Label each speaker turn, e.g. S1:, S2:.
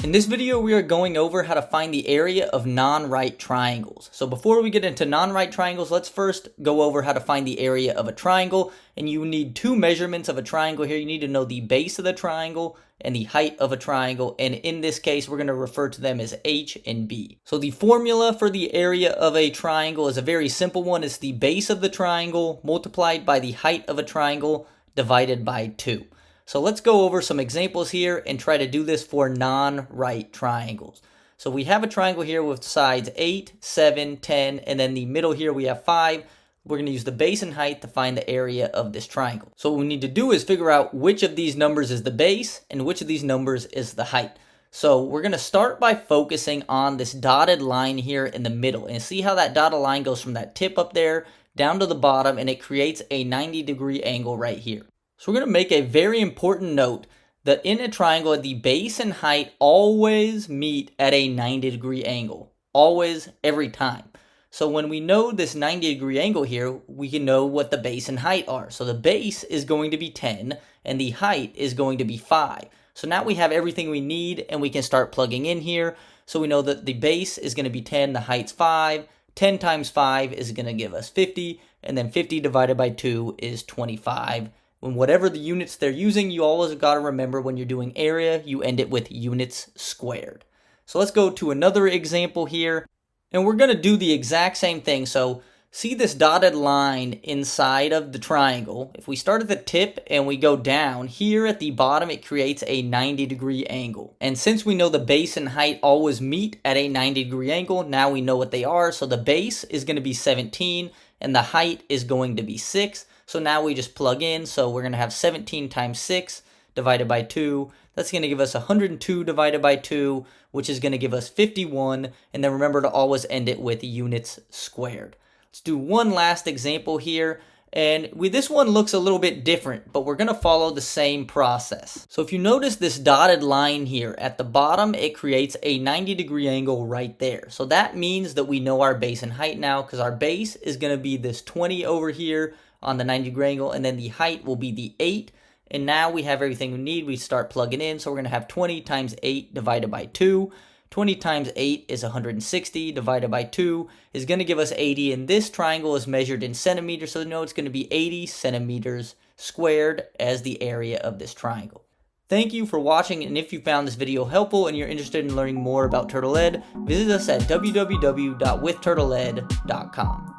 S1: In this video, we are going over how to find the area of non-right triangles. So before we get into non-right triangles, let's first go over how to find the area of a triangle. And you need two measurements of a triangle here. You need to know the base of the triangle and the height of a triangle. And in this case, we're going to refer to them as H and B. So the formula for the area of a triangle is a very simple one. It's the base of the triangle multiplied by the height of a triangle divided by 2. So let's go over some examples here and try to do this for non-right triangles. So we have a triangle here with sides 8, 7, 10, and then the middle here we have 5. We're going to use the base and height to find the area of this triangle. So what we need to do is figure out which of these numbers is the base and which of these numbers is the height. So we're going to start by focusing on this dotted line here in the middle. And see how that dotted line goes from that tip up there down to the bottom, and it creates a 90-degree angle right here. So we're going to make a very important note that in a triangle, the base and height always meet at a 90-degree angle. Always, every time. So when we know this 90-degree angle here, we can know what the base and height are. So the base is going to be 10 and the height is going to be 5. So now we have everything we need and we can start plugging in here. So we know that the base is going to be 10, the height's 5. 10 times 5 is going to give us 50, and then 50 divided by 2 is 25. When whatever the units they're using, you always got to remember when you're doing area, you end it with units squared. So let's go to another example here, and we're going to do the exact same thing. So see this dotted line inside of the triangle. If we start at the tip and we go down, here at the bottom it creates a 90-degree angle. And since we know the base and height always meet at a 90-degree angle, now we know what they are. So the base is going to be 17 and the height is going to be 6. So now we just plug in. So we're going to have 17 times 6 divided by 2. That's going to give us 102 divided by 2, which is going to give us 51. And then remember to always end it with units squared. Let's do one last example here. And this one looks a little bit different, but we're going to follow the same process. So if you notice this dotted line here at the bottom, it creates a 90-degree angle right there. So that means that we know our base and height now, because our base is going to be this 20 over here on the 90-degree angle, and then the height will be the 8. And now we have everything we need. We start plugging in. So we're going to have 20 times 8 divided by 2. 20 times 8 is 160 divided by 2 is going to give us 80. And this triangle is measured in centimeters. So we know it's going to be 80 centimeters squared as the area of this triangle. Thank you for watching. And if you found this video helpful and you're interested in learning more about TurtlEd, visit us at www.withturtled.com.